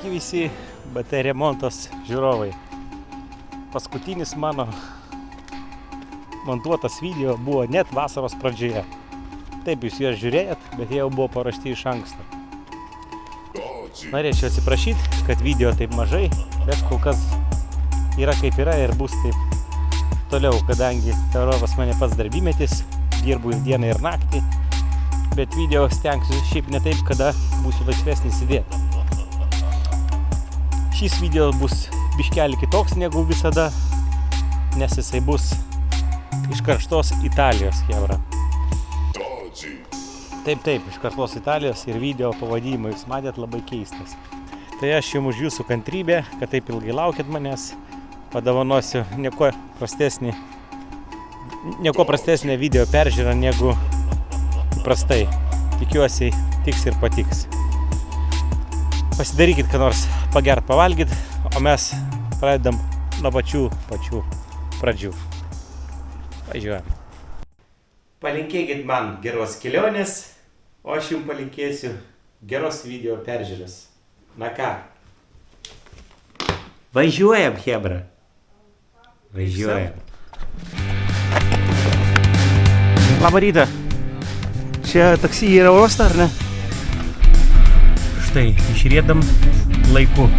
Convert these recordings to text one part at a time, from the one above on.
Sveiki visi BT remontos žiūrovai. Paskutinis mano montuotas video buvo net vasaros pradžioje. Taip, jūs juos žiūrėjot, bet jie jau buvo paruošti iš anksto. Norėčiau atsiprašyti, kad video taip mažai, bet kol kas yra kaip yra ir bus taip toliau, kadangi Eurovas mane pats darbymetis, dirbu ir dieną ir naktį, bet video stengsiu šiaip ne taip, kada būsiu laisvesnis įdėti. Šis video bus biškelį kitoks negu visada, nes jisai bus iš karštos Italijos, chebra. Taip, iš karštos Italijos ir video pavadinimą jūs matėt labai keistas. Tai aš jums už jūsų kantrybę, kad taip ilgai laukėt manęs, padovanosiu nieko prastesnę video peržiūrą negu įprastai. Tikiuosi, tiks ir patiks. Pasidarykit, ką nors pagert, pavalgyt, o mes pradedam nuo pačių pradžių. Važiuojam. Palinkėkit man geros kelionės, o aš jums palinkėsiu geros video peržiūros. Na ką? Važiuojam, chebra. Važiuojam. Labą rytą. Čia taksi yra uosta, ar ne? Štai, išriedam laiku.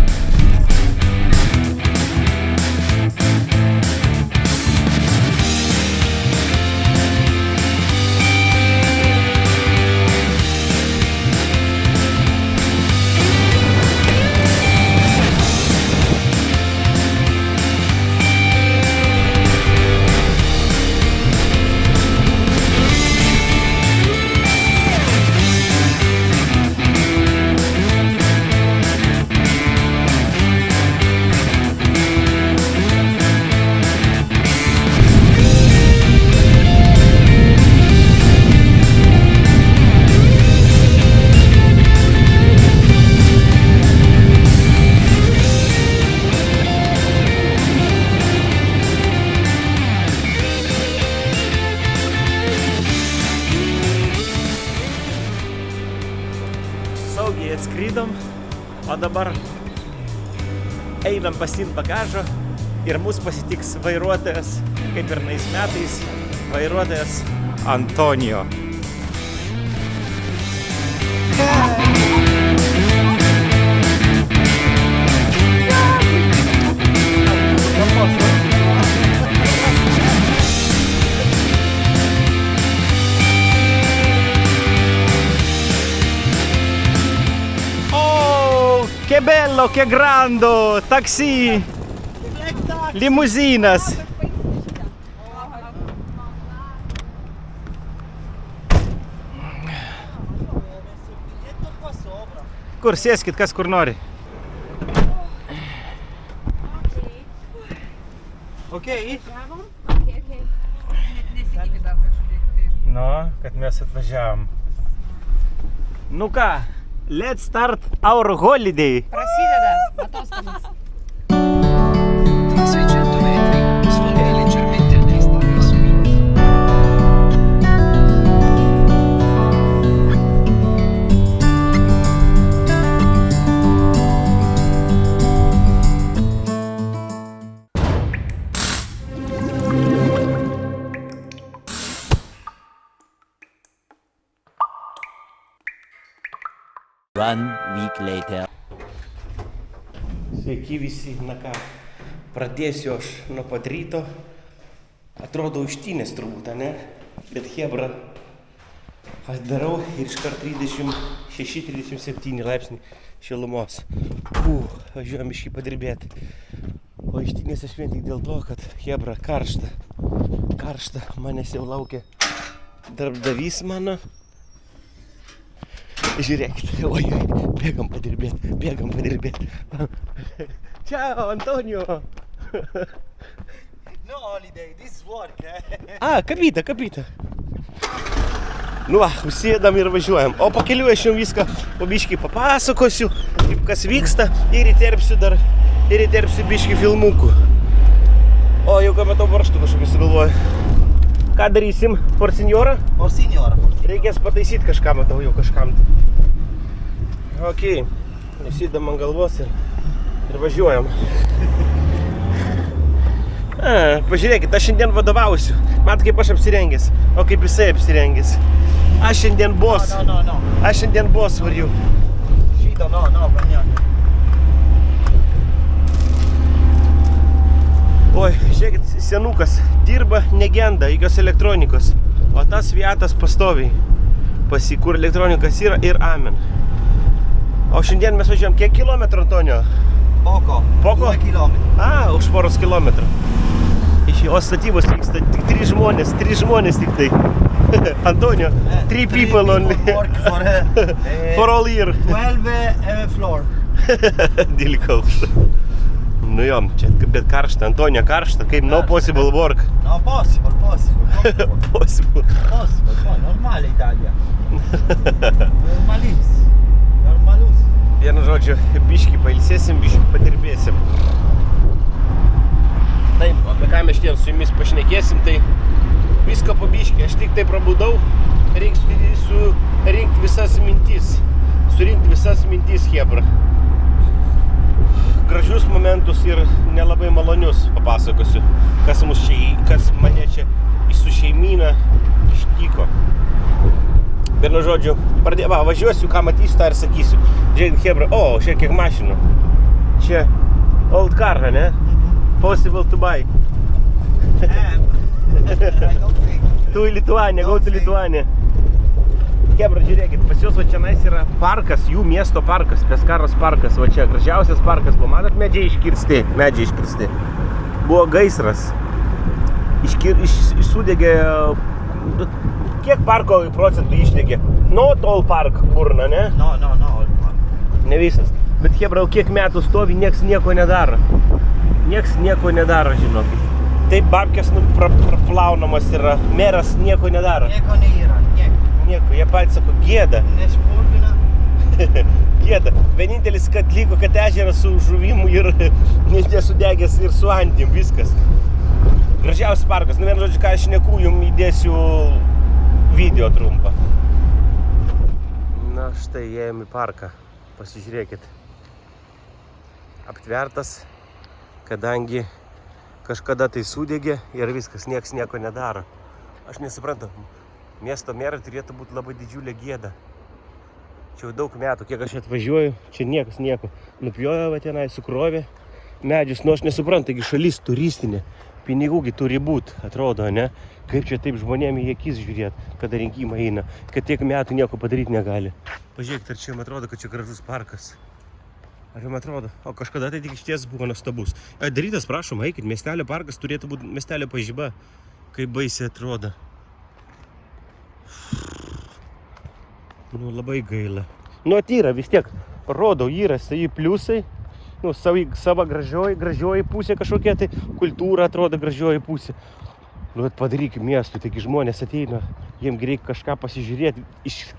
Saugiai atskrydom, o dabar einam pasiimt bagažo ir mus pasitiks vairuotojas, kaip ir nais metais, vairuotojas Antonijo. Che bello, che grande, taxi, limuzinas. Kur sėskit, kas kur nori. Okay. Nu, kad mes atvažiavom. Nu ką? Let's start our holiday. Prasideda atostogas. Tra 600 metri, svolgere leggermente a destra verso One week later. Sveiki visi, na ką, pradėsiu aš nuo pat ryto. Atrodo užtynės turbūt, ne? Bet chebra, aš darau ir iškart 36-37 laipsniai šilumos. Važiuojam biškį padirbėti. O užtynės aš vien tik dėl to, kad chebra karšta. Manęs jau laukia darbdavys mano. Žiūrėkit, oi, bėgam padirbėti. Ciao, Antonio! No holiday, this is work, Kapita. Nu va, užsėdam ir važiuojam. O pakeliu aš jums viską po biškį papasakosiu, kaip kas vyksta ir įterpsiu biškį filmukų. O jau ką matau varžtų kažkokį sugalvoju. Ką darysim? Forsinjorą? Forsinjorą. Reikės pataisyti kažką, matau jau kažkam. Ok. Nusidam ant galvos ir važiuojam. Pažiūrėkit, aš šiandien vadovausiu. Mat, kaip aš apsirengęs, o kaip jisai apsirengęs. Aš šiandien boss. No. Aš šiandien boss variu. Šito, no, bagnėt. Oi, žiūrėkit, senukas dirba, negenda jokios elektronikos. O tas Fiatas pastoviai. Kur elektronikas yra ir amen. O šiandien mes važiuojam kiek kilometrų, Antonio? Poco. Poco? 2 kilometrų. Už poros kilometrų. O statybos vyksta tik 3 žmonės tik tai. Antonio, 3 people only. Work For all year. 12 floor. 12 aukštų. Nu jo, čia bet karšta, Antonio karšta, kaip no possible work. No, possible. Possible. Normaliai Italija. Normalus. Vienu žodžiu, biškį pailsėsim, biškį padirbėsim. Taip, apie ką mes šiandien su jumis pašnekėsim, tai viską po biškį. Aš tik tai prabudau, reikia surinkti visas mintis, chebra. Gražius momentus ir nelabai malonius papasakosiu, kas mane čia su šeimyna ištiko. Vienu žodžiu, važiuosiu, ką matysiu, tą ir sakysiu. Žiūrėk, hebra, šiek kiek mašinų. Čia old car, ne? Possible to buy. Tu į Lituaniją, go to Lituaniją. Hebra, žiūrėkit, pas jūs va čianais yra parkas, jų miesto parkas, Peskaros parkas, va čia gražiausias parkas buvo, matot, medžiai iškirsti. Buvo gaisras, sudegė, kiek parko procentų išdegė? Not all park burna, ne? No, all park. Ne visas, bet hebra, kiek metų stovi, nieks nieko nedaro. Žinokit. Taip babkės praplaunamas yra, meras nieko nedaro. Nieko nėra. Nieko, jie patys sako, gėda. Nespurgina. Gėda. Vienintelis, kad liko, kad ežeras su žuvimu ir nesudegęs ir su antim, viskas. Gražiausias parkas. Nu, vienu žodžiu, ką aš šneku, jums įdėsiu video trumpą. Na štai, ėjom į parką. Pasižiūrėkit. Aptvertas, kadangi kažkada tai sudegė ir viskas, nieks nieko nedaro. Aš nesuprantu. Miesto merai turėtų būti labai didžiulė gėda. Čia jau daug metų, kiek aš atvažiuoju, čia niekas nieko. Nupjojo tenai, sukrovė medžius. Nu aš nesuprantu, taigi šalis turistinė. Pinigųgi turi būt, atrodo, ne? Kaip čia taip žmonėm į akis žiūrėt, kada rinkimai eina, kad tiek metų nieko padaryti negali. Pažiūrėkit, ar čia jums atrodo, kad čia gražus parkas. Ar jums atrodo? O kažkada tai tik išties buvo nuostabus. Darytas, prašom, eikit, miestelio parkas turėtų būti miestelio pažyba. Kaip baisiai atrodo. Nu, labai gaila. Nu, yra vis tiek, rodau, yra savi pliusai, nu, sava gražioji pusė kažkokia, tai kultūra atrodo gražioji pusė. Nu, padarykim miestų, taigi žmonės ateina, jiems reikia kažką pasižiūrėti,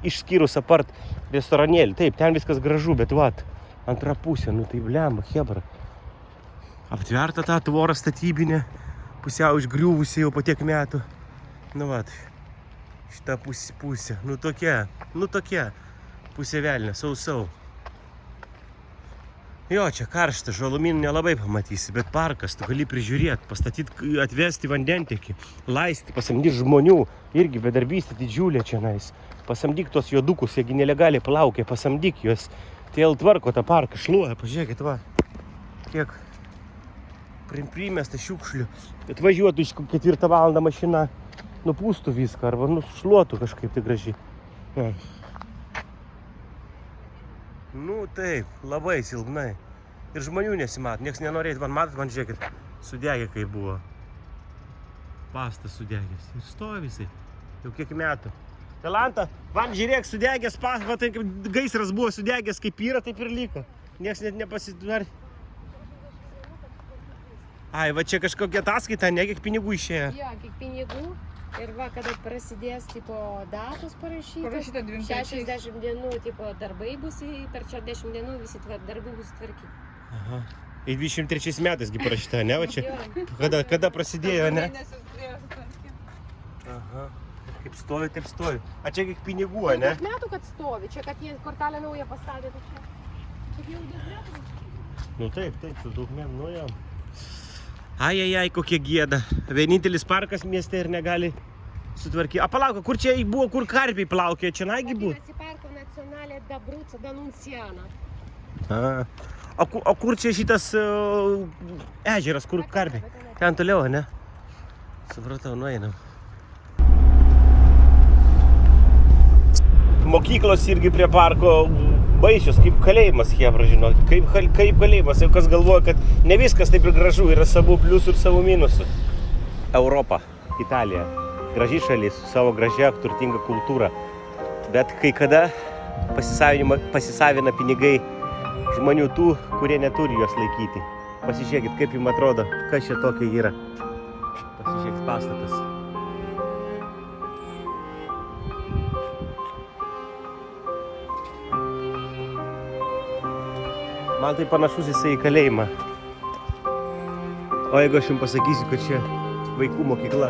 išskyrus apart restoranėlį. Taip, ten viskas gražu, bet vat, antra pusė, nu tai blemba, hebra. Aptverta ta tvora statybinė, pusiau išgriuvusi jau po tiek metų. Nu, vat. Šitą pusę, nu tokia, pusė velnė, sausau. Jo, čia karšta, žalumynų nelabai pamatysi, bet parkas, tu gali prižiūrėti, pastatyti, atvesti vandentekį, laisti, pasamdyti žmonių, irgi bedarbystė didžiulė čia nais. Pasamdyk tos juodukus, jeigu nelegaliai plaukia, pasamdyk juos, tai jau tvarko tą parką, šluoja, pažiūrėkit, va, kiek primesta šiukšlių, kad važiuotų iš 4 valandą mašina. Nupūstų viską, arba nušluotų kažkaip tai gražiai. Ja. Nu taip, labai silpnai. Ir žmonių nesimat, nieks nenorėtų. Man žiūrėkit, sudegė kaip buvo. Pastas sudegęs. Ir stovi visai. Jau kiek metų. Jolanta, man žiūrėk, sudegęs pastas, va tai kaip gaisras buvo sudegęs, kaip yra, taip ir liko. Nieks net nepasidarė. Ai, va čia kažkokia ataskaita, ne, kiek pinigų išėjo. Jo, kiek pinigų. Ir va, kada prasidės, tipo, datos parašyta 60 dienų, tipo, darbai bus, per 60 dienų visi darbai bus tvarkyti. Aha. Ir 23 metais parašyta, ne, va čia? Kada prasidėjo, ne? Aha. Kaip stovi, taip stovi. A čia kiek pinigų, ne? Daug metų, kad stovi. Čia, kad jie kortelę naują pastatė, tai čia. Nu taip, su daugmėm, nu jau. Ai, kokia gėda. Vienintelis parkas mieste ir negali sutvarkyti. A, palauk, kur čia buvo, kur karpiai plaukė? Čia naigi buvo? Vadinasi Parko nacionalė Dabruca Danunciana. O kur čia šitas ežeras, kur karpiai? Ten toliau, ne? Supratau, nueinam. Mokyklos irgi prie parko baisios, kaip kalėjimas, hebra, žinot. Kaip kalėjimas, jau kas galvoja, kad ne viskas taip ir gražu, yra savų pliusų ir savų minusų. Europa, Italija, graži šalis, su savo gražia, turtinga kultūra. Bet kai kada pasisavina pinigai žmonių tų, kurie neturi juos laikyti. Pasižiūrėkit, kaip jums atrodo, kas čia tokia yra. Pasižiūrėkit pastatas. Man tai panašus jisai į kalėjimą. O jeigu aš jums pasakysiu, kad čia vaikų mokykla.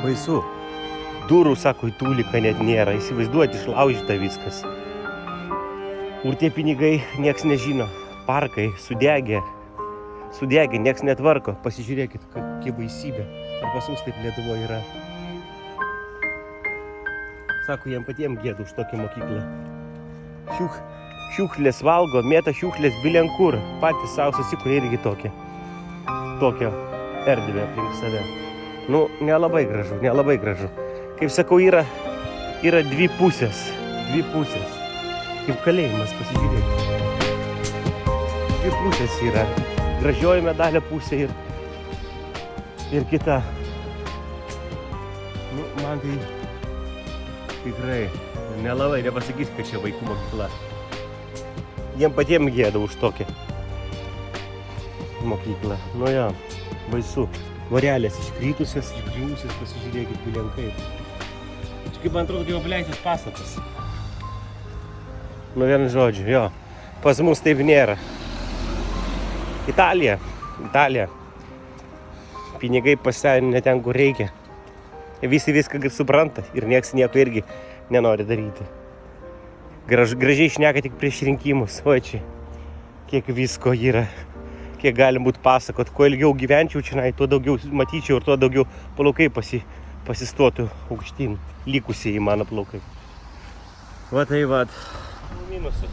Baisu. Durų, sako, į tūliką net nėra. Įsivaizduoti, išlaužyta viskas. Kur tie pinigai, nieks nežino. Parkai sudegė. Sudegė, nieks netvarko. Pasižiūrėkit, kokia baisybė. Ar pas mus taip Lietuvoje yra. Sako, jiem patiem gėda už tokią mokyklą. Šiukšlės valgo, mėta šiukšlės bilenkur. Patys savo susikuria irgi tokią erdvę aplink save. Nu, nelabai gražu, nelabai gražu. Kaip sakau, yra dvi pusės. Dvi pusės. Kaip kalėjimas, pasižiūrėkit. Dvi pusės yra. Gražioji medalio pusė ir kita. Nu, man tai tikrai nelabai nepasakys, kad čia vaikų mokykla. Jiem patiem gėda už tokią mokyklą. Nu jo, baisu. Vorelės iškritusios, išgriuvusios, pasižiūrėkit, bilenkai. Čia kaip man atrodo, kaip apleistas pastatas. Nu vienu žodžiu, jo. Pas mus taip nėra. Italija. Pinigai pasisavinę ne ten, kur reikia. Visi viską supranta ir nieks nieko irgi nenori daryti. Gražiai šneka tik prieš rinkimus. O čia, kiek visko yra. Kiek galim būt pasakot. Kuo ilgiau gyvenčiau čia, tuo daugiau matyčiau ir tuo daugiau plaukai pasistotų aukštyn. Likusieji mano plaukai. Va tai va. Minusų.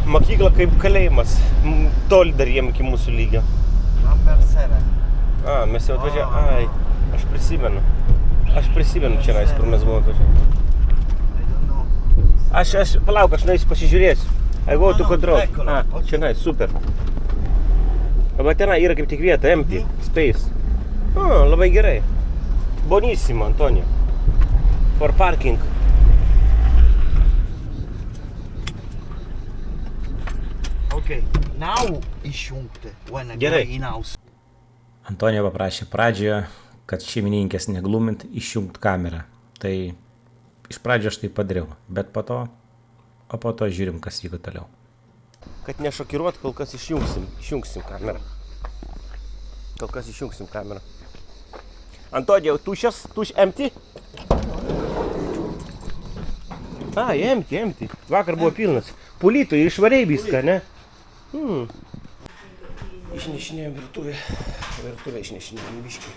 Mokykla kaip kalėjimas. Toli dar jiem iki mūsų lygio. Mes jau atvažiavome. Ai, aš prisimenu čia, kur mes buvome atvažiavę. Palauk, aš nueisiu pasižiūrėsiu. I go to control. Čia super. Va ten yra kaip tik vieta, empty space. Labai gerai. Bonissimo, Antonio. For parking. Okay, now išjungti when I go in house. Antonija paprašė pradžioje, kad šeimininkės neglumint, išjungt kamerą. Tai iš pradžio aš tai padariau, bet po to žiūrim, kas vyko toliau. Kad nešokiruot, kol kas išjungsim kamerą. Antonija, tuščias, empty? Empty. Vakar buvo pilnas. Pulytų išvarei viską, ne? Išnešinėjom virtuvę išnešinėjom biškį.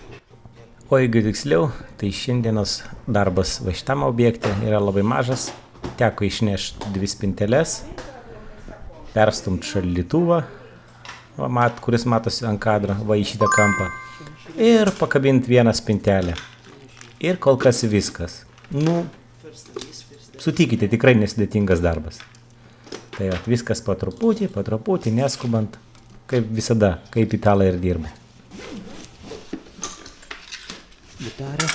O jeigu tiksliau, tai šiandienos darbas va šitam objekte yra labai mažas. Teko išnešti 2 spinteles, perstumt šaldytuvą, kuris matosi ant kadro, va į šitą kampą, ir pakabinti vieną spintelę. Ir kol kas viskas. Nu, sutikite, tikrai nesudėtingas darbas. Tai viskas po truputį, neskubant, kaip visada, kaip italai ir dirba. Gitarą.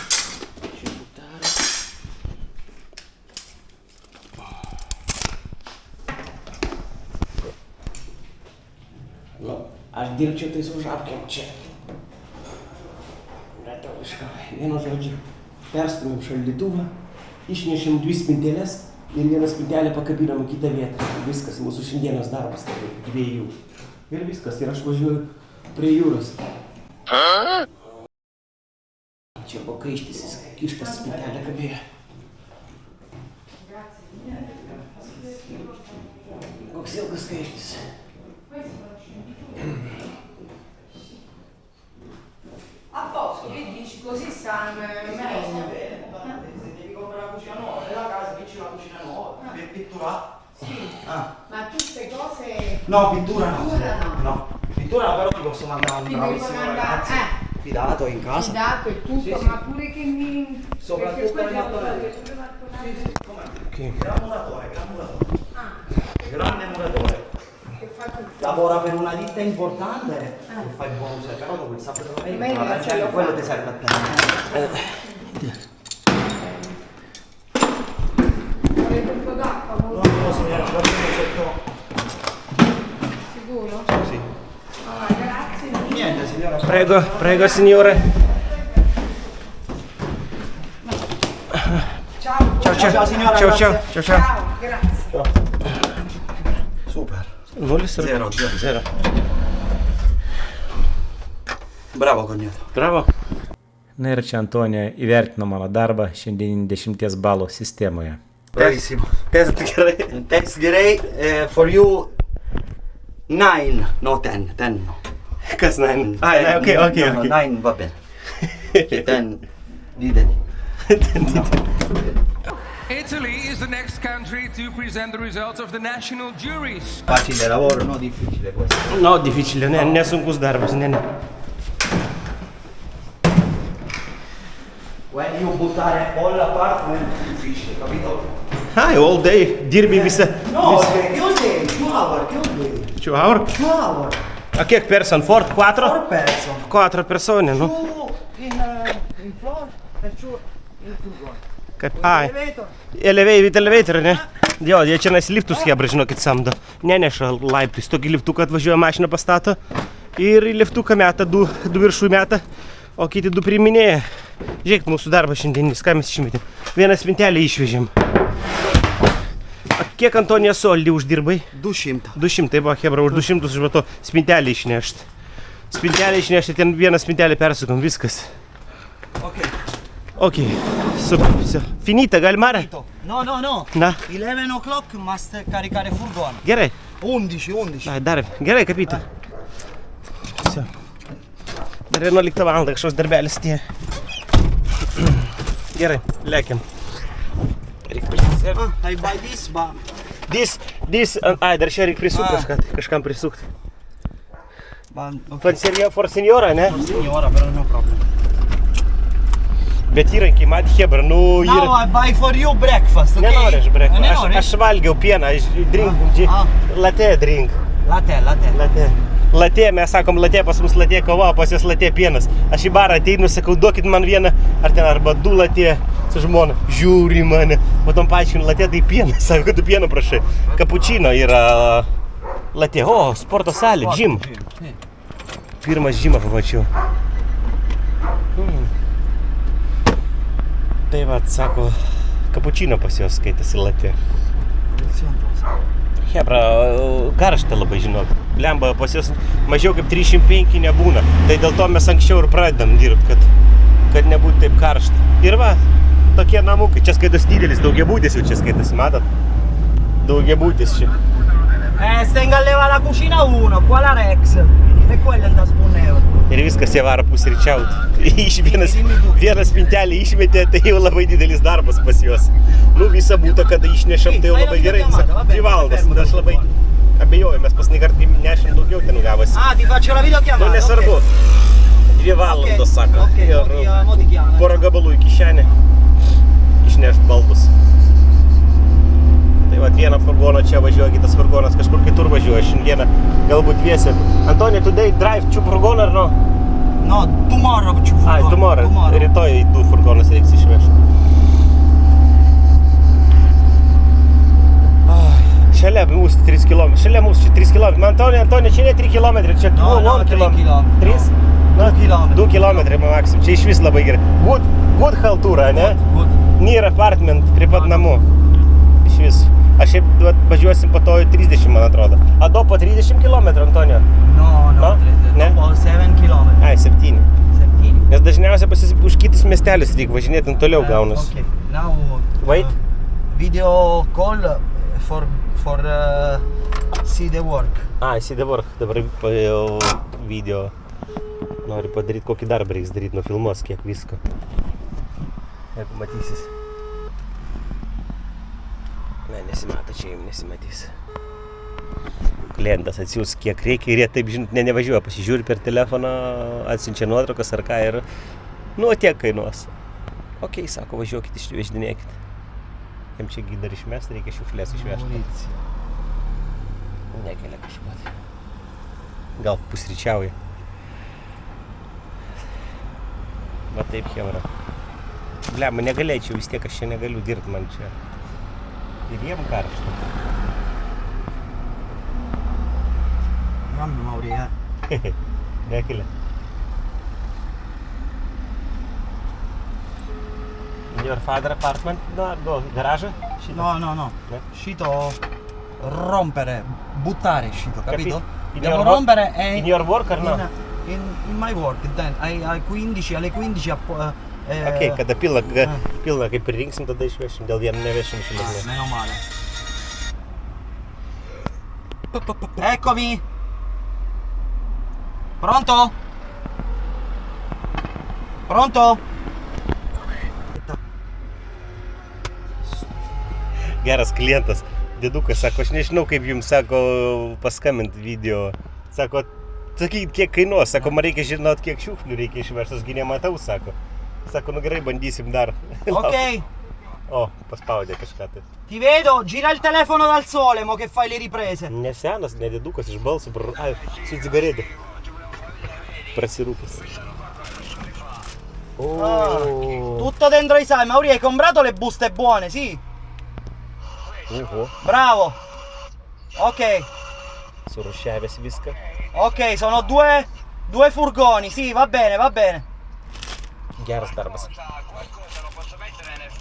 Nu, aš dirbčiau tai su žabkėm čia. Lietuviška. Vienu žodžiu, perstumėm šaldytuvą, išnešėm 2 spinteles ir vieną spintelę pakabinam į kitą vietą. Viskas, mūsų šiandienos darbas, tai 2. Ir viskas, ir aš važiuoju prie jūros. Čia buvo kaištis, kiškas spintelė kabėjo. Koks ilgas skaičius. A posto, che dici? Così stanno meglio. Se devi comprare la cucina nuova, nella casa vicino alla cucina nuova, per pittura. Sì. Ah. Ma tu queste cose... No, pittura no. Pittura no. No, pittura però ti posso mandare un Ti puoi bravissimo mandare, ragazzo. Fidato in casa. Fidato e tutto, Sì, sì. ma pure che mi... Soprattutto perché le mattonelle. poi Sì, sì, com'è? Ok. Gran muratore, gran muratore. Ah, Grande muratore. che fa tutto. Lavora per una ditta importante e fa il bonus, però dopo il sabato e domenica Domenica fa la ce cena, lo quello fa. ti serve a te. Volete un po' d'acqua? No, no, signora, ci facciamo sotto. Sicuro? Sì. Ah, grazie. Niente, signora. Prego, prego signore. Ciao. Ciao, signora, Ciao, grazie. ciao, ciao, ciao. Ciao, grazie. Super. Nulla Zero. Zero. Bravo, cognato. Bravo. Na ir čia Antonija įvertino mano darbą šiandien 10 balų sistemoje. Bravissimo. Test gerai. Thanks, Gray. For you, 9, no 10. 10 no. Kas 9? Ah, ne, ok, ok, No, ok. 9 va bene. Che 10 diteli. Italy is the next country to present the results of the national juries. Facile lavoro, no difficile questo. No, difficile, ne sunkus darbas, ne. When you buttare all apart è difficile, capito? Ah, all day, dirbi visą. No, che cos'è? 2 hour, che cos'è? 2 hour? 2 hour. A kiek person? Fort? 4? 4 person. 4 persone, nu? Giù in floor e giù in furgone. Ai, elevator, ne? Jo, jie čia liftus hebra, žinokit, samdo. Neneša laiptais. Tokį liftuką atvažiuoja mašiną pastato ir į liftuką meta, du viršų meta, o kiti 2 priiminėja. Žiūrėk, mūsų darbas šiandienis, ką mes išmetėm. Vieną spintelę išvežėm. A kiek Antonija solidį uždirbai? 200. 200, buvo hebra, už 200 užvato spintelę išnešti. Spintelę išnešti, ten vieną spintelę persukom, viskas. Ok, super, все. Finita, gal mare? No, no, no. Na, 11 o'clock must caricare furgone. gerai. 11. Dai, dar, gerai, capito. Все. Dar 11 valandą kažkoks darbelis tie. Gerai, lekiam. Reik pasisėti. I buy this, but... This, ai, dar čia reik prisukti kažkam prisukti. Okay. For senjora, ne? Signora, però no problem. Bet įrankiai, mat, hebra, nu... Now I buy for you breakfast, okay? Nenori aš breko. Nenori? Aš valgiau pieną, aš drink, latte drink. Latte. Latte, mes sakom latte, pas mus latte kava, pas jos latte pienas. Aš į barą ateinu, sakau, duokit man vieną, ar ten arba 2 latte su žmona. Žiūri mane. Potom paaiškinu, latte tai pienas, sako, kad tu pieno prašai. Kapučino yra latte. O, sporto salė, gym. Pirmas gymą pamačiau. Tai va, sako, kapučino pas jos skaitasi latte. Hebra, karšta labai, žinok. Blemba, pas jos mažiau kaip 305 nebūna. Tai dėl to mes anksčiau ir pradedam dirbti, kad nebūtų taip karšta. Ir va, tokie namukai. Čia skaitos didelis, daugiabutis jau čia skaitosi, matot? Daugiabutis čia. Stenga a leva la cucina 1, qua la Rex. E quello è da €1. Ir viskas jie varo pusryčiauti. Vieną spintelį išmetė, tai jau labai didelis darbas pas juos. Nu, visą būtą, kada išnešam, tai jau labai gerai. 2 valandas, aš labai abejoju, mes pasnai kartą nešim daugiau ten gavosi. Ah, ti faccio la videochiamata? Nu, nesvarbu. 2 valandos, sako. Ok, mo ti chiamo. Porą gabalų į kišenę išnešt baldus. Tai va, vieną furgoną čia važiuoja, kitas furgonas kažkur kitur važiuoja. Šiandieną galbūt dviese. Antonija, today drive 2 furgoną ar no? No, tomorrow ci furgone. Ai, tomorrow. Rytoj 2 furgonus reiks išvežti. Šalia mūsų 3 km. Šalia mūsų čia 3 km. Antonija, čia ne 3 km, čia 2 km. 3? 2 km maksim. Čia iš vis labai gerai. Good haltūra, ne? Near apartment, prie pat namų. Iš vis. Aš šiaip važiuosim po to 30, man atrodo. A do po 30 km, Antonija? No, Ne? dopo 7 km. Ai, 7. 7. Nes dažniausiai už kitus miestelius reikia važinėti, ant toliau gaunasi. Ok, now... Wait. Video call for see the work. Ai, esi dabar video. Noriu padaryti, kokį darbą reiks daryti, nufilmuos kiek visko. Jeigu matysis. Ne, nesimato čia, jums nesimatys. Klientas atsiūs kiek reikia ir jie taip, žinot, nevažiuoja, pasižiūri per telefoną, atsiunčia nuotraukas ar ką ir, nu, tiek kainuos. Okei, sako, važiuokit, išveždinėkit. Jam čia dar išmest, reikia šiukšlės išvežti. Nekelia kažko. Gal pusryčiauja. Va taip, chebra. Blema, negalėčiau, vis tiek aš čia negaliu dirbti, man čia. Ir jiem karšta. Mamma Maurija. Nekelia. Your father apartment? No, garage? No. Ne? Scito rompere, buttare scito, capito? In Devo your rompere work? e... In your work or no? In my work, then alle 15 Okei, kada pilna kaip ir rinksim, tada išvešim, dėl vieno nevešim šiandien. Meno male. Eccomi! Pronto? Pronto? Geras klientas, dėdukas, sako, aš nežinau, kaip jums, sako, paskambint video. Sako, sakykit, kiek kainuos, sako, man reikia žinot, kiek šiukšlių reikia išvežti, aš gi nematau, sako. Sako, nu gerai, bandysim dar. Ok. O, paspaudė kažką tai. Ti vedo, gira il telefono dal sole, mo che fai le riprese. Nesenas, nedėdukas iš balso, su cigaretė. Prasirūkęs. Tutto dentro i sai, Mauri, hai comprato le buste buone, sì? Bravo. Ok. Surusciavęs viską. Ok, sono due furgoni, sì, va bene, va bene. Geras darbas. Qualcosa lo posso mettere nel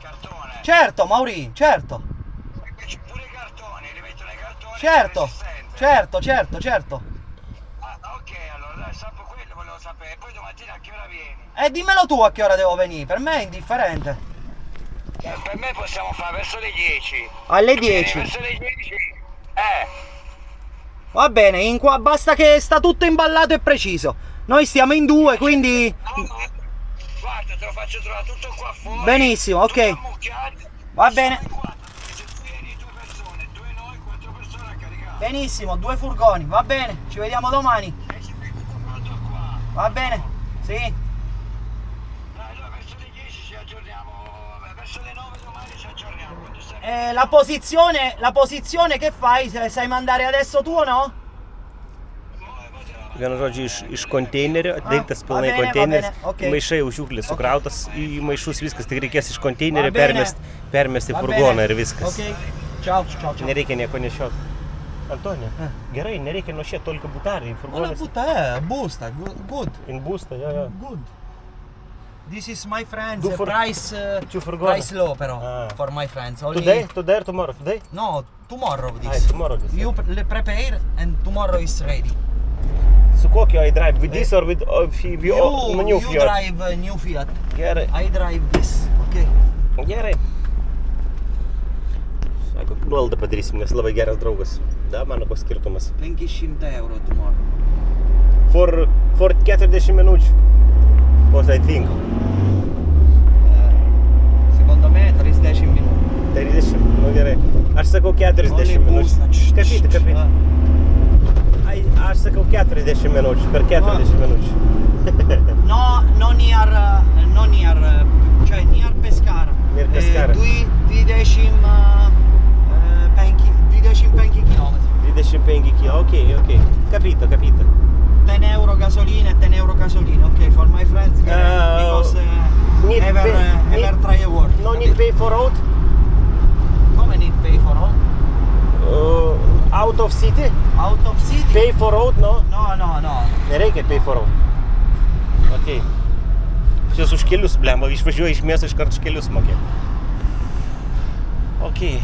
cartone? Certo, Mauri, certo. Pure i cartoni, li metto nei cartoni. Certo. Ah, ok, allora dai, sapevo quello, volevo sapere. Poi domattina a che ora vieni? Dimmelo tu a che ora devo venire, per me è indifferente. Per me possiamo fare verso le 10. Alle Vieni 10. verso le 10? Va bene, basta che sta tutto imballato e preciso. Noi stiamo in due, quindi... No, ma guarda, te lo faccio trovare tutto qua fuori. Benissimo, ok. Tutto ammucchiato. Va bene. Se tu vieni 2 persone, 2 noi, 4 persone a caricare. Benissimo, 2 furgoni, va bene, ci vediamo domani. E ci metti tutto pronto qua. Va bene, sì. Dai, allora verso le 10 ci aggiorniamo. Verso le 9 domani ci aggiorniamo. Quando stai... La posizione che fai? Sai mandare adesso tu o no? Vienu žodžiu, iš konteinerio, daiktas pilnai va bene, konteineris, okay. maišai jau šiukšlės sukrautas, į maišus viskas, tik reikės iš konteinerio Va bene. permesti Va furgoną bene. ir viskas. Ok, ciao. Nereikia nieko nešiot. Antonija, gerai, nereikia nušiet, tolika butarį, furgonas. busta, good. In būstą, jo. Good. This is my friends, Do for- price low però, for my friends. Only... Today or tomorrow? Today? No, tomorrow this. Tomorrow this. You prepare and tomorrow is ready. Su kokio I drive? With this or with new You Fiat? drive new Fiat. Gerai. I drive this, okay. Gerai. Sako, nuolaidą padarysim, nes labai geras draugas. Da, mano koks skirtumas. 500 euro tomorrow. For 40 minučių. What I think. Secondo me 30 minuti. 30, nu gerai. Aš sakau 40 minučių. Kapyti. Aš sakau 40 minučių, per 40 minučių. No, non cioè near Pescara. Near Pescara. 20 chilometri. 25 km, ok. Capito. 10 euro gasolina e 10 euro gasolina, ok, for my friends, because need ever try a work. No need pay for road? Come need pay for road? Out of city? Out of city? Pay for road, no? No. Nereikia pay for road. Ok. Šis už kelius, blemba, išvažiuoja iš miesto, iškart už kelius mokė. Ok.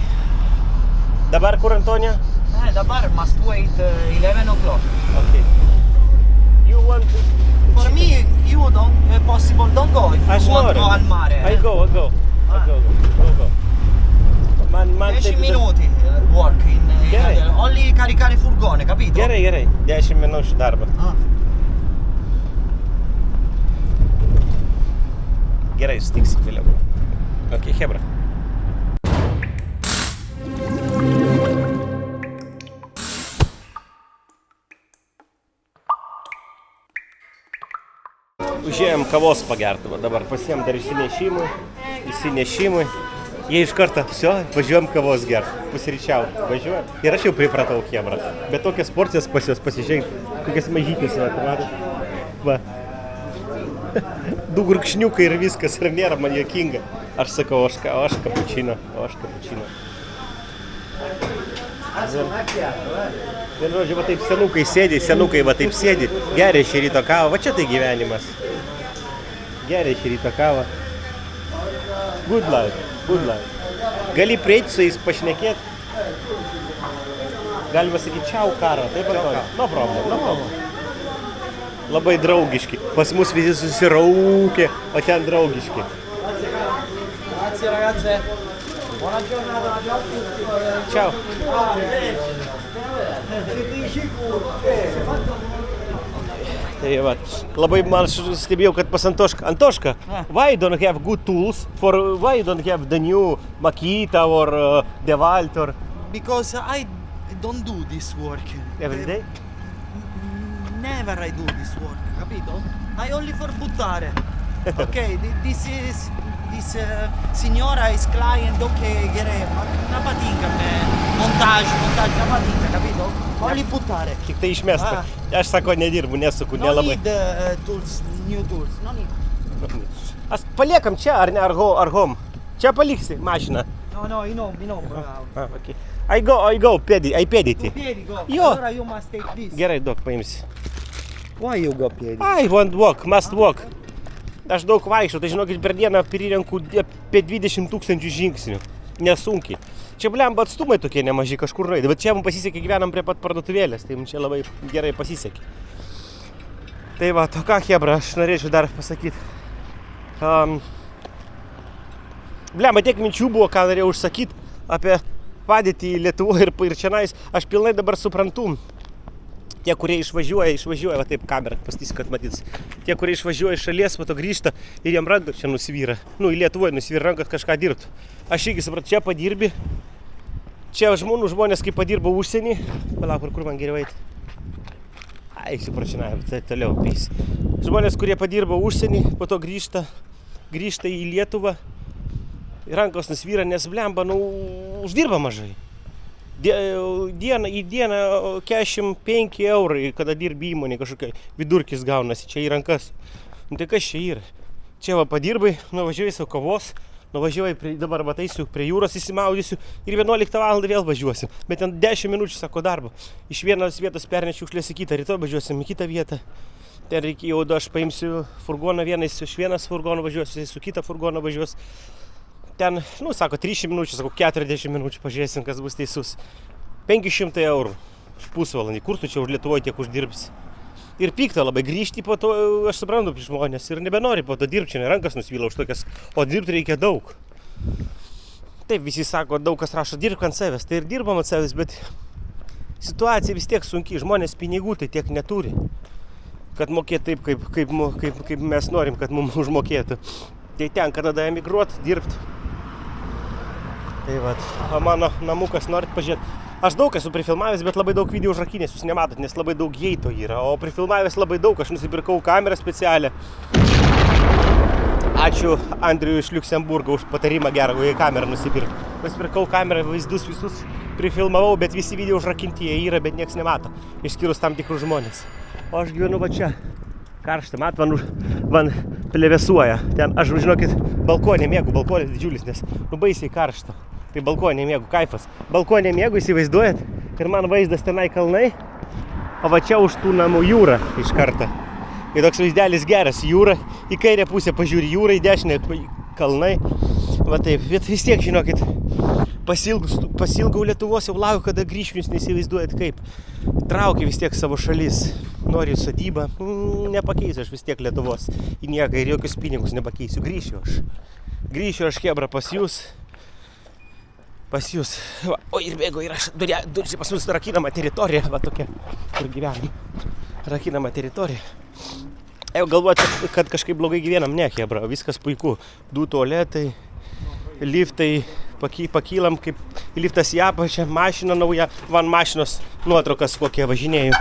Dabar kur, Antonija? Dabar must wait 11 o'clock. Ok. You want to... For me, you don't, possible, don't go if you want to go al mare. I go. Man, 10 minuti. work in Gerai. Adelaide. Only caricare furgone, capito? Gerai, 10 minučių darbo. Ah. Gerai, sutiksim vėliau. Ok, hebra. Užėjom kavos pagerti, va dabar pasiėm dar išsinešimui. Jie iš karto, važiuojam kavos gert, pusryčiau, važiuojam. Ir aš jau pripratau hebra. Bet tokias porcijas pas juos pasižiūrėk, kokias mažytės, va. 2 gurkšniukai ir viskas, ir nėra man juokinga. Aš sakau, aš kapučino. Ir žodžiu, va taip senukai va taip sėdi, geria šį ryto kavą, va čia tai gyvenimas. Geria šį ryto kavą. Good life. Gali prieiti su jais pašnekėti. Galima sakyti, čiau karo, taip atrodo. No problem. Labai draugiški. Pas mus visi susiraukė, o ten draugiški. Grazie ragazze. Buona giornata. Ciao. Tai va, labai man stebėjau, kad pas Antoška, why you don't have good tools why you don't have the new Makita or DeWalt or Because I don't do this work. every day? Never I do this work, capito? I only for buttare. Ok, this signora is client, ok, una patinka, montage, una patinka, capito? Only buttare. Tik tai išmesta. Aš sako, nedirbu, nesuku, No nelabai. need tools, new tools, no need. As paliekam čia, ar ne, ar home? Čia paliksi mašiną. No, in home, bravo. Okay. I go, pėdyti. Piedi, go. Jo. Allora you must take this. Gerai, duok, paimsi. Why you go piedi? I want walk, must walk. Aš daug vaikščiau, tai žinokit, per dieną prirenku apie 20 000 žingsnių. Nesunkiai. Čia blemba atstumai tokie nemaži kažkur nueiti, bet čia mums pasisekė, gyvenam prie pat parduotuvėlės, tai mums čia labai gerai pasisekė. Tai va, to ką, hebra, aš norėčiau dar pasakyti. Blemba, tiek minčių buvo, ką norėjau užsakyti apie padėtį Lietuvoje ir čionais. Aš pilnai dabar suprantu. Tie, kurie išvažiuoja, va taip kamerą, pastatysiu, kad matytis. Tie, kurie išvažiuoja iš šalies, po to grįžta ir jiem rankas čia nusivyra. Į Lietuvoje nusivyra rankas kažką dirbti. Aš irgi supratau, čia padirbi. Čia žmonės, kai padirba užsienį. Palauk, kur man geriau eiti. Ai, supračinai, tai toliau peis. Žmonės, kurie padirba užsienį, po to grįžta į Lietuvą. Rankos nusivyra, nes blemba, uždirba mažai. Į dieną 45 eurai, kada dirbi įmonė kažkokia vidurkis gaunasi čia į rankas. Tai kas čia yra? Čia va padirbai, nuvažiuoji savo kavos, nuvažiuoji dabar eisiu prie jūros įsimaudysiu ir 11 val. Vėl važiuosim. Bet ten 10 minučių sako darbo. Iš vienos vietos pernešiu šiukšlės į kitą, rytoj važiuosim į kitą vietą. Ten reikia jau, aš paimsiu furgoną iš vienas furgoną važiuosiu, su kitą furgoną važiuosiu. Ten, sako, 30 minučių, sako, 40 minučių, pažiūrėsim, kas bus teisus. 500 eurų už pusvalandį. Kur tu čia už Lietuvoje tiek uždirbsi? Ir pikta labai grįžti po to, aš suprantu, žmonės ir nebenori po to dirbti, čia rankas nusvyla už tokias, o dirbti reikia daug. Taip, visi sako, daug kas rašo, dirbk ant savęs, tai ir dirbam ant savęs, bet situacija vis tiek sunki, žmonės pinigų tai tiek neturi, kad mokėtų taip, kaip mes norim, kad mums užmokėtų. Tai ten, kada emigruoti, dirbti. Tai vat, o mano namukas norit pažiūrėti. Aš daug esu prifilmavęs, bet labai daug video užrakinės jūs nematot, nes labai daug geito yra. O prifilmavęs labai daug, aš nusipirkau kamerą specialią. Ačiū Andriui iš Liuksemburgo už patarimą gerą, jei kamerą nusipirkau. Nusipirkau kamerą, vaizdus visus prifilmavau, bet visi video užrakinti jie yra, bet nieks nemato. Išskyrus tam tikrus žmonės. O aš gyvenu va čia. Karšta, man plevesuoja. Ten aš, žinokit, balkonė mėgu, balkonis didžiulis, nes baisiai karšta. Tai balkonė mėgu, kaifas. Balkonė mėgu, įsivaizduojat, ir man vaizdas tenai kalnai, o va čia už tų namų jūra iš karto. Ir toks vaizdelis geras, jūra, į kairę pusę pažiūri jūra, į dešinę kalnai. Va taip, bet vis tiek, žinokit, pasilgau Lietuvos, jau laukiu, kada grįšiu, jūs neįsivaizduojat kaip. Traukia vis tiek savo šalis, noriu sodybą, nepakeisiu aš vis tiek Lietuvos į nieką ir jokius pinigus nepakeisiu, grįšiu aš hebra pas jūs pas jūs. Va, o ir bėgo, ir aš čia pas mus rakinama teritorija, va tokia, kur gyvenam. Rakinama teritorija. Jau galvoti, kad kažkaip blogai gyvenam, ne, hebra, viskas puiku. 2 tualetai, liftai, pakylam, kaip liftas į apačią, mašina nauja, van mašinos nuotraukas kokie važinėjau.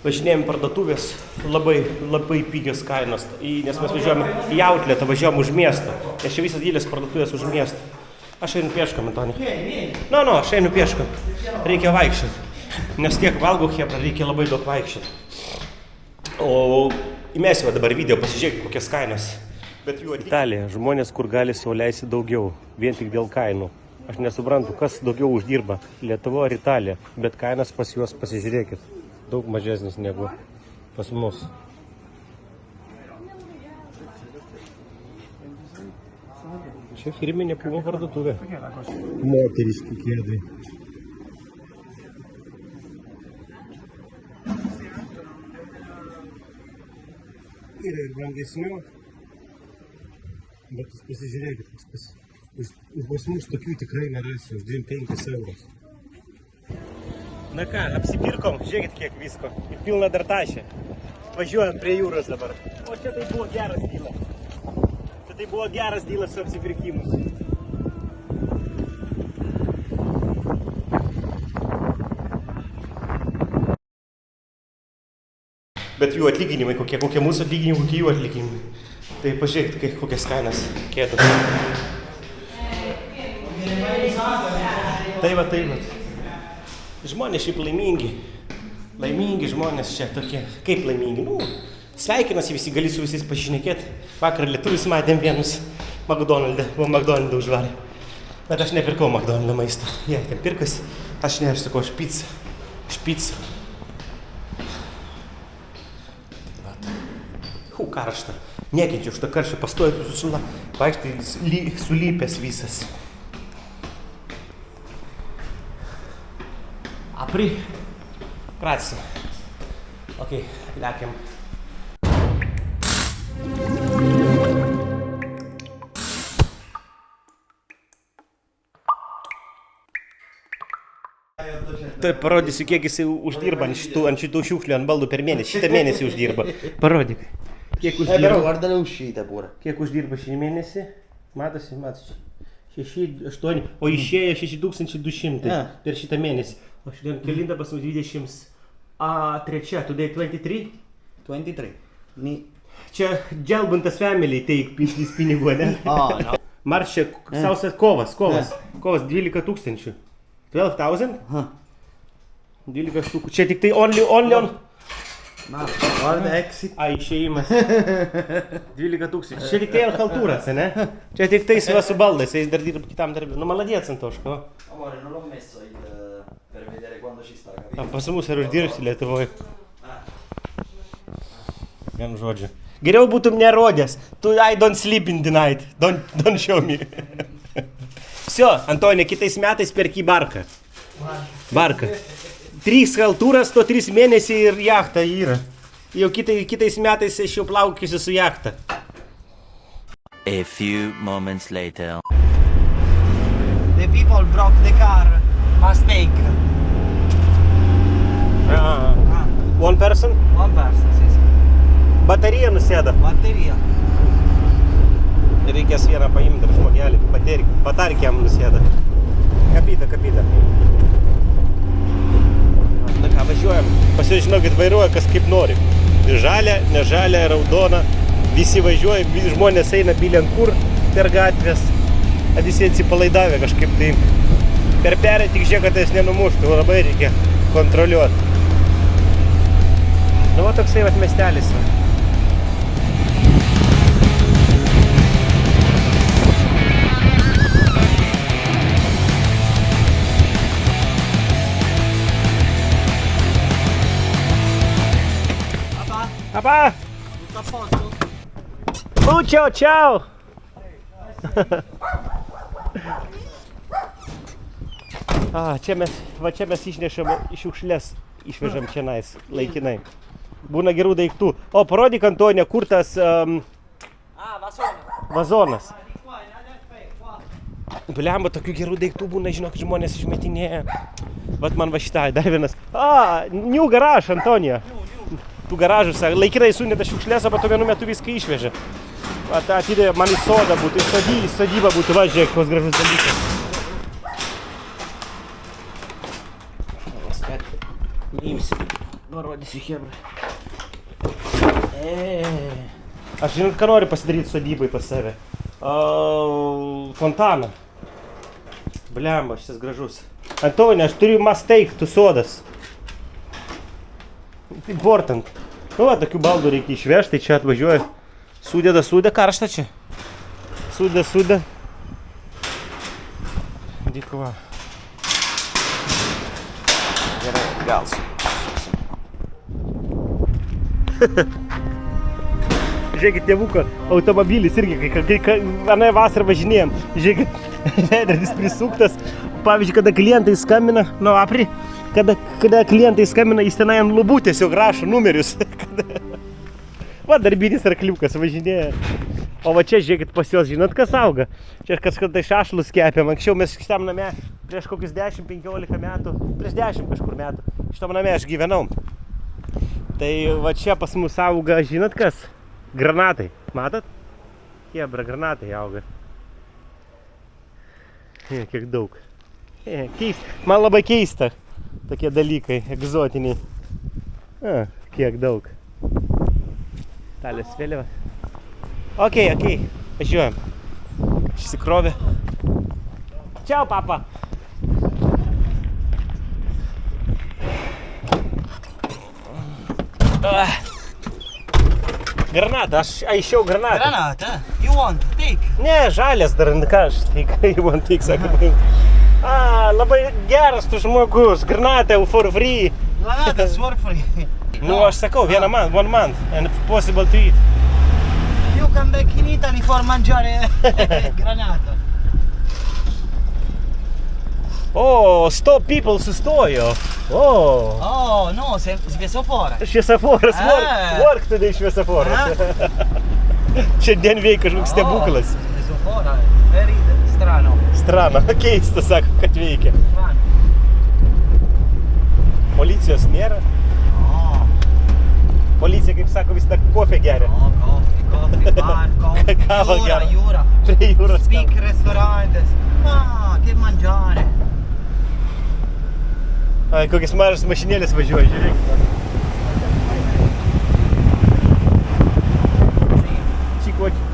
Važinėjom parduotuvės, labai pigios kainos, nes mes važiuojam į outletą, važiuojam už miesto. Nes čia visas didelis parduotuvės už miesto. Aš einu pieškam, Antoni. Aš einu pieškam. Reikia vaikščioti. Nes tiek valgau hebra, reikia labai daug vaikščioti. O įmėsiu dabar video, pasižiūrėkit kokias kainos. Italija, žmonės, kur gali sau leisti daugiau, vien tik dėl kainų. Aš nesuprantu, kas daugiau uždirba, Lietuva ar Italija, bet kainas pas juos pasižiūrėkit. Daug mažesnis negu pas mus. Čia firminė pūmo parduotuvė. Moteriški kėdai. Yra ir brangesnių. Bet jūs pasižiūrėkit, už pas mus tokių tikrai nerasiu, už 25 eurus. Na ką, apsipirkom, žiūrėkit kiek visko. Ir pilna dar tašė. Važiuojam prie jūros dabar. O čia tai buvo geras dylas. Tai buvo geras dylas su apsipirkimu. Bet jų atlyginimai, kokie mūsų atlyginimai, kokie jų atlyginimai. Tai pažiūrėkit, kokias kainas kėdo. Tai va. Žmonės šiaip laimingi. Laimingi žmonės čia tokie. Kaip laimingi? Sveikinasi visi, gali su visais pašnekėti. Vakar lietuvius matėm vienus McDonald'e. Buvo McDonald'e užvarė. Bet aš nepirkau McDonald'e maisto. Jie ten pirkasi. Aš ne, aš sakau, špicą. Karšta. Nekenčiu už tą karštą, pastoju sušila. Vaikštai sulypęs visas. Apri. Grazie. Ok, lekiam. Tai parodysiu, kiek jisai uždirba ant šitų šiukšlių, ant baldų per mėnesį. Šitą mėnesį uždirba. Parodyk. Kiek uždirba? Guardale uscite pure. Kiek uždirba šį mėnesį? Matosi. 6, 8, o išėjo 6200 per šitą mėnesį. O šiandien kelinta pas mus 23, today 23? 23. Čia Dželbuntas family teik pinigų, ne? No. Maršė, sausas kovas 12 tūkstančių. 12,000? 12 štukų. Čia tik tai only on... Guarda exit. Išėjimas. 12 tūkstančių. Čia tik tai haltūras, ne? Čia tik tai su baldais, jis dar dirba kitam darbui. Maladėts, Antoško. Amore, non l'ho messo per vedere quando ci sta, capito? Pas mus ir uždirbsi Lietuvoje. Vien žodžiu. Geriau būtum nerodęs. I don't sleep in the night. Don't show me. Всё, Antonija, kitais metais perki barką. Barką. 3 haltūras, 103 mėnesiai ir jachta yra. Jau kitais metais aš jau plaukiuosi su jachta. A few moments later. The people broke the car. Mistake. One person? One person, sì. Baterija nusėda. Batteria. Reikės vieną paimti dar žmogelį. Batarkiam nusėda. Kapita. Na ką, važiuojam. Pasižinokit, vairuoja kas kaip nori. Žalia, nežalia, raudona. Visi važiuoja, žmonės eina bilen kur per gatvės. Visi atsipalaidavę kažkaip tai. Per perę tik žiūrėk, kad jis nenumuštų. Labai reikia kontroliuoti. Nu, va toksai vat miestelis. Papà! Tutto a posto? Ciao! Čia mes išnešam šiukšlės išvežam čia nais, laikinai. Būna gerų daiktų. O, parodyk, Antonija, kur tas vazonas. Blemba, tokių gerų daiktų būna, žinok, žmonės išmetinėja. Vat man va šitą, dar vienas. New garage, Antonija. Tų garažus, laikinai sunėta šiukšlės, o po to vienu metu viską išvežė. Vat atidė man į sodą būtų, į sodybą būtų, va, žiūrėk, koks gražus dalykas. Neimsi, parodysiu hebra. Aš žinot, ką noriu pasidaryti sodybai pas save. Fontaną. Blemba, šitas gražus. Antonija, aš turiu masteiktų sodas. Important. Nu, va, tokių baldų reikia išvežti, tai čia atvažiuoja. Sudeda, karšta čia. Sudeda. Dykova. Gerai, gal suksim. Žiūrėkit, tėvuko automobilis irgi, kai vieną vasarą važinėjom. Žiūrėkit, veidrodis prisuktas. Pavyzdžiui, kada klientai skambina, kada klientai skambina, jis tenai ant lubų tiesiog rašo numerius. Va, darbinis arkliukas važinėja. O va čia, žiūrėkit, pas juos, žinot, kas auga? Čia kažkada šašlus kepėm. Anksčiau mes šitam name prieš kokius 10-15 metų, prieš 10 kažkur metų, šitam name aš gyvenau. Tai va čia pas mus auga, žinot kas? Granatai. Matot? Hebra, granatai auga. Kiek daug. Man labai keista tokie dalykai, egzotiniai. Kiek daug. Talės vėliava. Okei, važiuojam. Išsikrovė. Čiau, papa. Granatą, aš aišiau granatą. Granata? You want? Take. Ne, žalės dar, ką aš, tai you want, take, sako. Labai geras tu žmogus, granatą for free. Granatas for free. Nu, aš sakau, one month, and possible to eat. You come back in Italy for mangiare granata. Stop, people sustojo. No, šviesoforas. Šviesoforas, work today šviesoforas. Šiandien veikia kažkoks stebuklas. Šviesoforas, very strano. Strano, keista, sako, kad veikia. Policijos nėra. Policija, kaip sako, vis dar kofę geria. Coffee, bar, coffee, Kava geria. Jūra. Prie jūros. Speak restaurantes. Che mangiare. Kokias mažas mašinėlės važiuoja, žiūrėkit.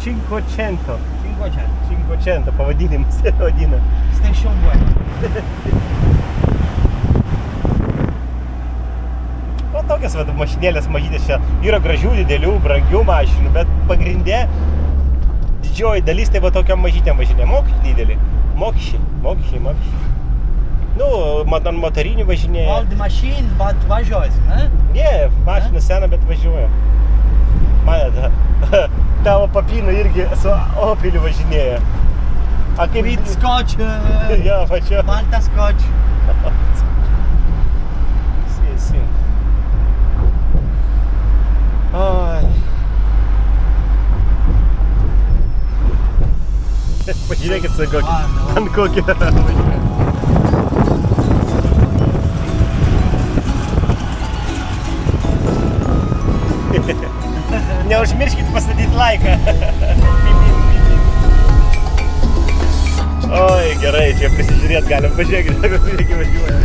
Cinquecento. 500, pavadinimas vadina. Station Bueno. O tokias mašinėlės mažytės čia yra gražių, didelių, brangių mašinų, bet pagrindė didžioji dalis tai va tokiam mažytėm važinė. Mokesčiai didelį. Mokesčiai. Nu, ant motorinių važinėja. Old machine, but važiuojas, ne? Ne, mašina sena, bet važiuoja. Manėte, tavo papina irgi su Opeliu važinėja. With scotch. Jo, pačio. Malta scotch. Si. Oi. Pažiūrėkit, sakau, ant kokio važiuoja. Neužmirškit pastatyti laiką. Oi, gerai, čia prisižiūrėt galim. Pažiūrėkit, kokiu reikia važiuoja.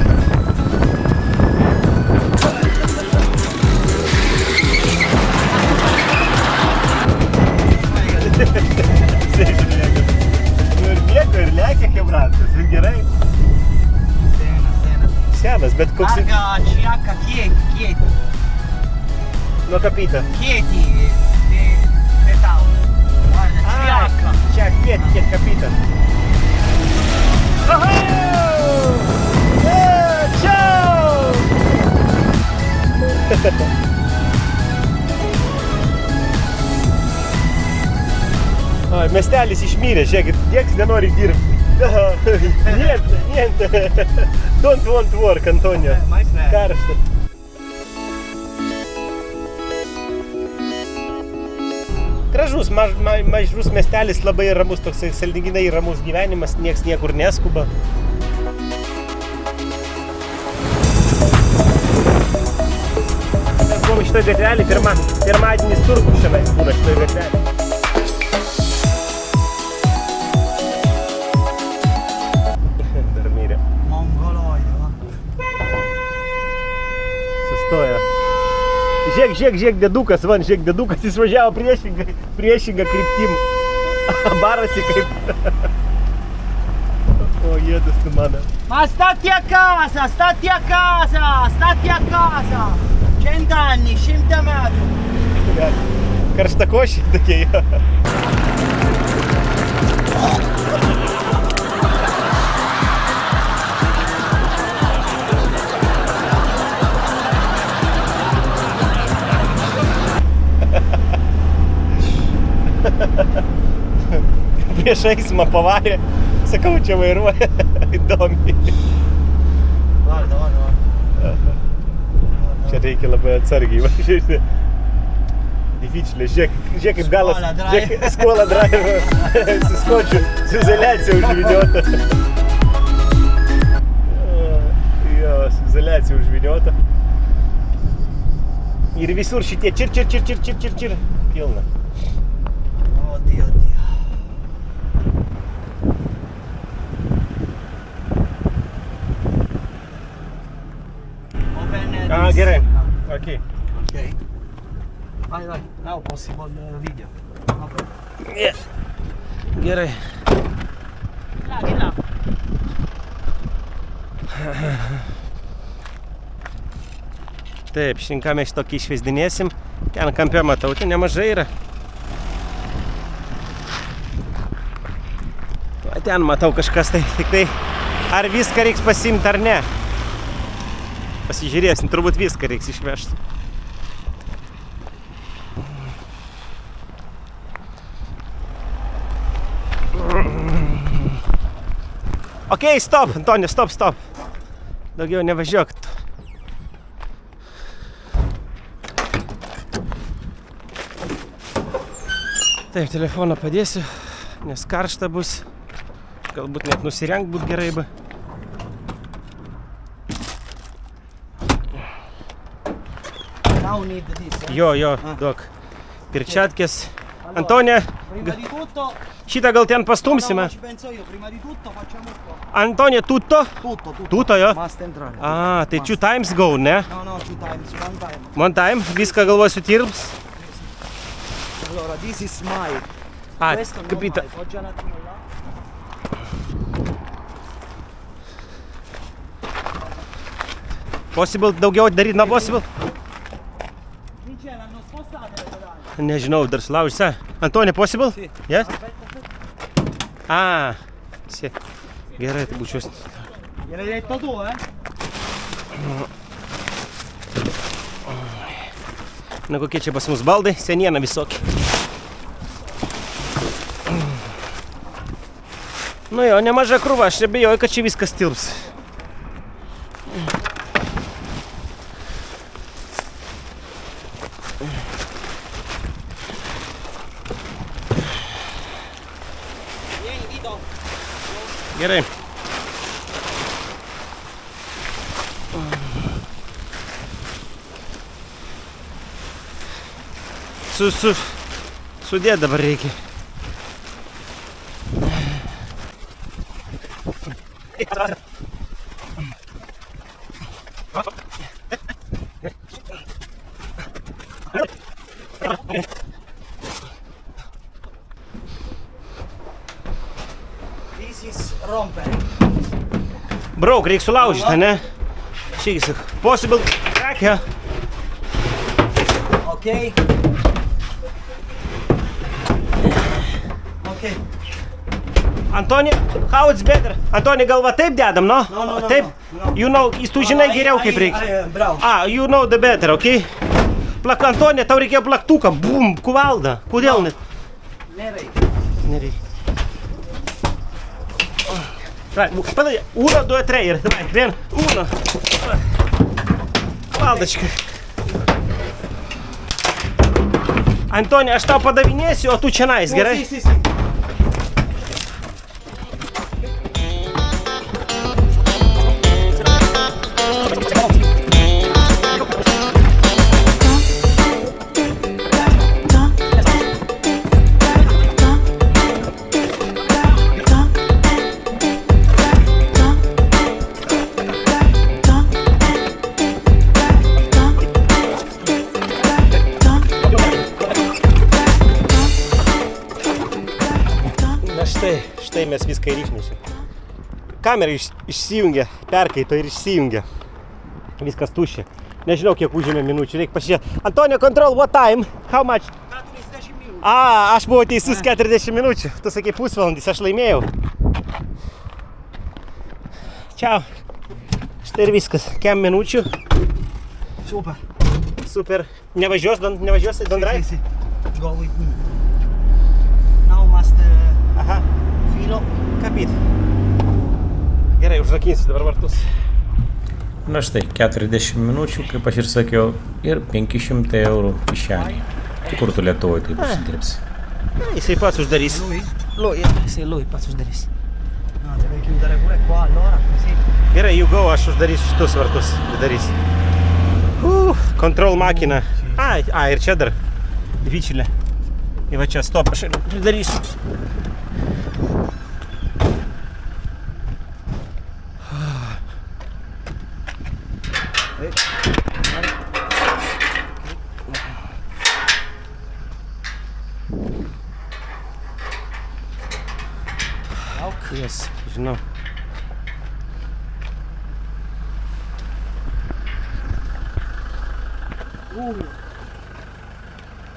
Nu ir bėgo, ir lekia Hebratas, ir gerai. Senas, bet koks... Larga CH Chieti. Nuo kapita. Chieti, de town. Guarda, CH. Čia Chieti kapita. Ciao! Miestelis išmyrė, žiūrėkit, nieks nenori dirbti. Niente. Don't want work, Antonija. Karšta. Gražus, mažus miestelis, labai ramus, toksai sąlyginai ramus gyvenimas, nieks niekur neskuba. Mes buvom šitoj gatvelį, pirmadienis turgus šiandien būna šitoj gatvelį. Dar mirė. Mongoloid, va. Sustojo. Žiūrėk, dedukas, jis važiavo priešingą kryptim. Barasi kaip. O, jėdus tu mano. Ma stati a casa! 100 anni, 100 metų. Karštakošiai tokie jo. Prieš eismą pavarė, sakau, čia vairuoja, įdomiai. Guarda. Čia reikia labai atsargiai važiuoti. Difficile, žiūrėk kaip galas, žiūrėk, skola drive, su skočiu, su izoliacija užviniota. Jo, su izoliacija užviniota. Ir visur šitie čir, pilna. Oddio. Gerai, okei. Ok. Vai, now possible video. Gerai. Là. Taip, šiandien mes tokį išvesdinėsim. Ten kampe matau, ten nemažai yra. Ten matau kažkas tai, tik tai ar viską reiks pasiimti ar ne. Pasižiūrėsim, turbūt viską reiks išvežti. Okei, stop, Antonija, stop. Daugiau nevažiuok. Taip, telefoną padėsiu, nes karšta bus. Galbūt net nusirengt būt gerai. Now need this. Jo, duok. Perčiatkės. Antonija, Prima di tutto, šitą gal ten pastumsime. ci penso io, prima di tutto facciamo qua. Antonija, tutto? Tutto. Tutto, jo? Must entrare. Tai 2 times go, ne? No, 2 times, 1 time. One time, viską galvoju sutirps. Allora, this is my. Questo non capito. mai, poggia un attimo là. Possible, daugiau daryt na possible? Qui c'è, l'hanno spostata le pedali. Nežinau, dar sulaužysi. Antonija, possible? Sì. Yes? Aspetta. Gerai, tai būčiau. Gliel'hai detto tu, eh? Na kokie čia pas mus baldai, seniena visokie. Nu jo, nemaža krūva, aš nebejoju, kad čia viskas tilps. Gerai. Sudėt dabar reikia. This is romper. Brauk, reikia sulaužyti, ne? Šiaip, possible crack, ja? Ok. Ok. Antonija, how it's better? Antonija, gal va taip dedam, no? No. Taip? You know, tu žinai geriau kaip reikia. Bravo. You know the better, okay? Plak, Antonija, tau reikėjo plaktuką. Bum, kuvalda. Kodėl net? Nereikia. Right, padarai, 1, 2, 3 ir давай, 1, 1. Кувалдочка. Antonija, aš tau padavinėsiu, o tu čia nais, gerai? Štai mes viską ir išnešėm. Kamera išsijungia, perkaito ir išsijungia. Viskas tuščia. Nežinau, kiek užėmė minučių, reikia pažiūrėti. Antonio, control, what time? How much? 40 minučių. Aš buvau teisus 40 minučių. Tu sakei pusvalandis, aš laimėjau. Čiau. Štai ir viskas. Kem minučių. Super. Super. Nevažiuosi, don't drive? Sì. Go with me. Now must Aha. filo. Kapit. Gerai, užrakinsiu dabar vartus. Na štai, 40 minučių, kaip aš ir sakiau, ir 500 eurų kišenį. Kur tu Lietuvoje taip užsidirbsi? Jisai pats uždarys. Lui pats uždarys. No, deve chiudere pure qua allora, così. Gerai, you go, aš uždarysiu šitus vartus. Darysi. Control makina. Ir čia dar. Vyčilė. Ir va čia, stop, aš darysiu. Yes, žinau.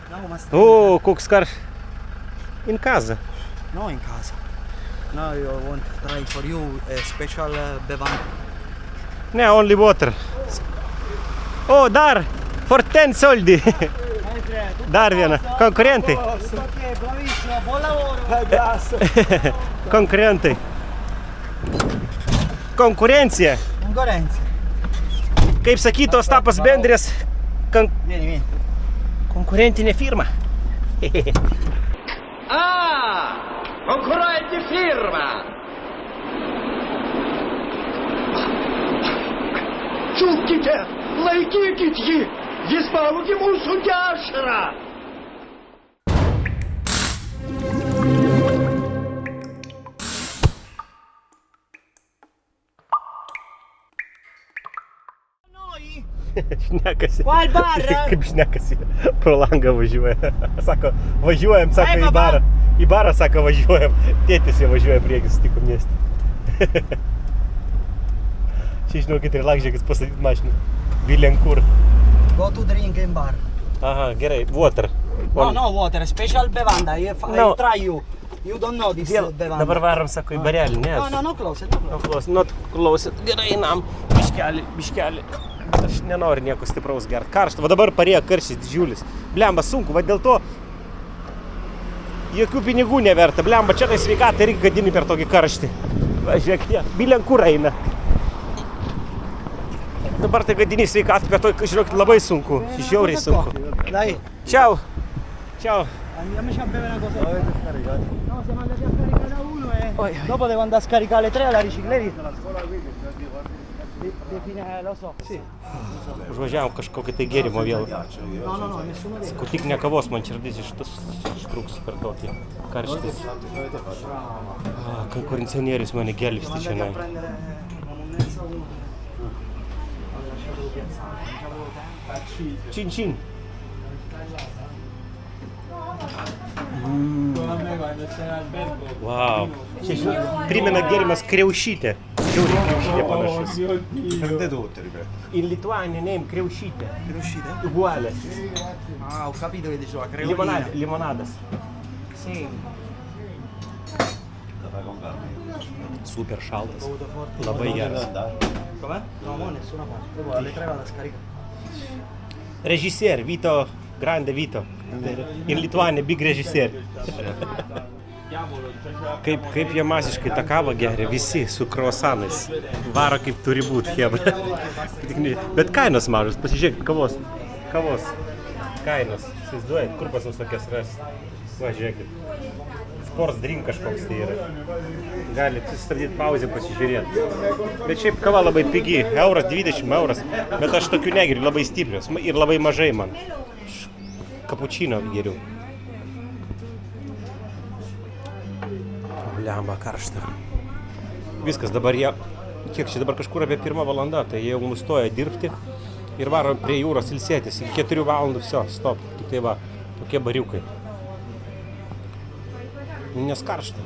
No, must Koks kar. In casa. No, in casa. Now I want to try for you a special bevanda. Ne, only water. Dar! For 10 soldi. Dar viena. Konkurentai. Ok, bravissimo, buon lavoro. Konkurentai. Konkurencija. Concorrenza. Kaip sakytų Ostapas Bendrės, Vieni. konkurentinė firma. Конкуренти фирма! Чуките! Лайкиките! Еспалуки мусудяшра! Šnekasi. Qual bar? Kaip šnekasi. Pro langą važiuoja. Sako, važiuojam, sako, Ei, į baba. barą. Į barą, sako, važiuojam. Tėtis jau važiuoja priekį, sutiko miestį. Čia, žinokit, ir lakžėkis pastatyti mašiną. Vilenkur. Go to drink in bar. Aha, gerai. Water. No, water, special bevanda. No. I try you. You don't know this bevanda. Dabar varom, sako, į barelį, ne? No, close. Not close. Gerai, einam. Biškelį. Aš nenoriu nieko stipraus gert. Karšta. Va dabar parėjo karštis didžiulis. Blemba, sunku. Va dėl to jokių pinigų neverta. Blemba, čia tai sveikatą irgi gadini per tokį karštį. Va, žiūrėk, tie. Bilenkur eina. Dabar tai gadini sveikatą, bet to, žinokit, labai sunku. Žiauriai sunku. Dai. Ciao. Ciao. Andiamoci a bere una cosa. No, siamo andati a caricare da uno e dopo devo andare a scaricare le 3 alla ricicleria. Lo so. Sì. Užvažiavom kažkokį tai gėrimo vėl. No, nessuno dei. Tik ne kavos, man širdis ištrūks per tokį karštis. Konkurencionierius mane gelbsti čia. Prendere una monnezza uno. Allora, lasciatelo piazzare. Čin. Wow. Čia primena gėrimas kriaušytė. Kriaušytė panašus. In Lituania name kriaušytė. Riuscite? Uguale. Ah, ho capito che diceva creolina. Limonadas. Sì. Super šaltas. Labai geras. Com'è? No, nessuna parte. Dopo alle 3 vado a scaricare. Režisier, Vito, grande Vito. In Lituania big režisier. Kaip jie masiškai tą kavą geria, visi su kruasanais. Varo kaip turi būti, hebra. Bet kainos mažos, pasižiūrėkit, kavos. kainos. Įsivaizduojat, kur pas mus tokias rasti. Va, žiūrėkit. Sports drink kažkoks tai yra. Galite sustabdyti pauzę, pasižiūrėti. Bet šiaip kava labai pigi. Euras, 20 euras. Bet aš tokių negeriu, labai stiprios. Ir labai mažai man. Kapučino geriu. Blemba, karšta. Viskas, dabar jie, kiek čia dabar kažkur apie 1 valanda, tai jie jau nustoja dirbti ir varo prie jūros ilsėtis. 4 valandų, viso, stop. Tik tai va, tokie bariukai. Nes karšta.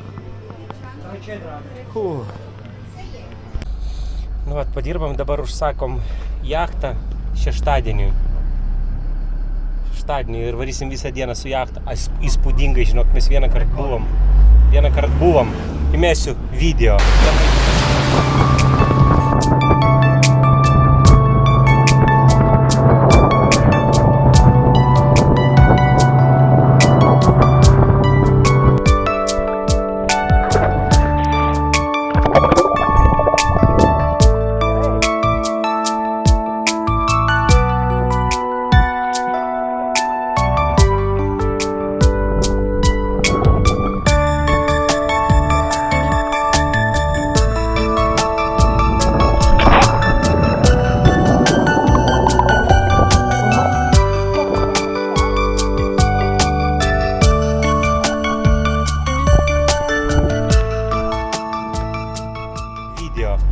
Nu, vat, padirbam, dabar užsakom jachtą šeštadieniui. Ir varysim visą dieną su jachta. Įspūdingai, žinok, mes vieną kartą buvom. Įmesiu video.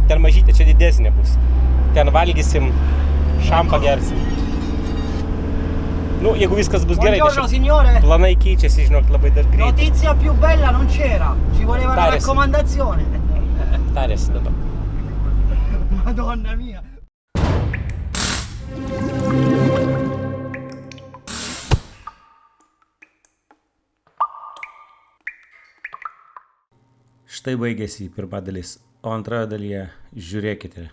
Ten mažytė, čia didesnė bus. Ten valgysim, šampą gersim. Nu, jeigu viskas bus gerai, Buongiorno signore. Planai keičiasi, žinok, labai dar greitai. Notizia più bella non c'era. Ci voleva una Tarėsi. raccomandazione. Tarėsi dabar. Madonna mia. Štai baigėsi pirma dalis, o antroje dalyje žiūrėkite.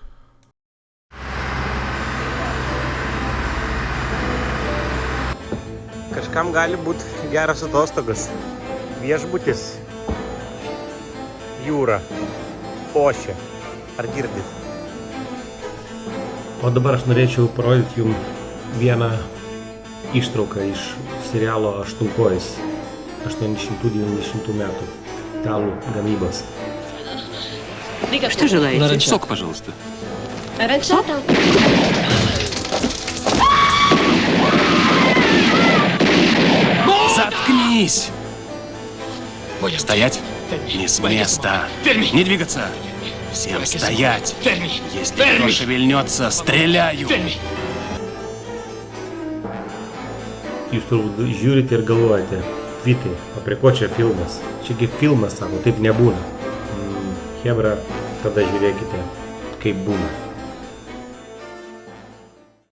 Kažkam gali būti geras atostogas. Viešbutis, jūra, ošia. Ar girdit? O dabar aš norėčiau parodyti jums vieną ištrauką iš serialo Aštunkojis 890 metų italų gamybos. Что желаете? Сок, пожалуйста. Ранчата? Заткнись! Стоять! Не с места! Не двигаться! Всем стоять! Если кто шевельнется, стреляю! Jūs turbūt žiūrite ir galvojate, Vytai, o prie ko čia filmas? Čiagi filmas, sako, taip nebūna. Hebra, tada žiūrėkite, kaip būna.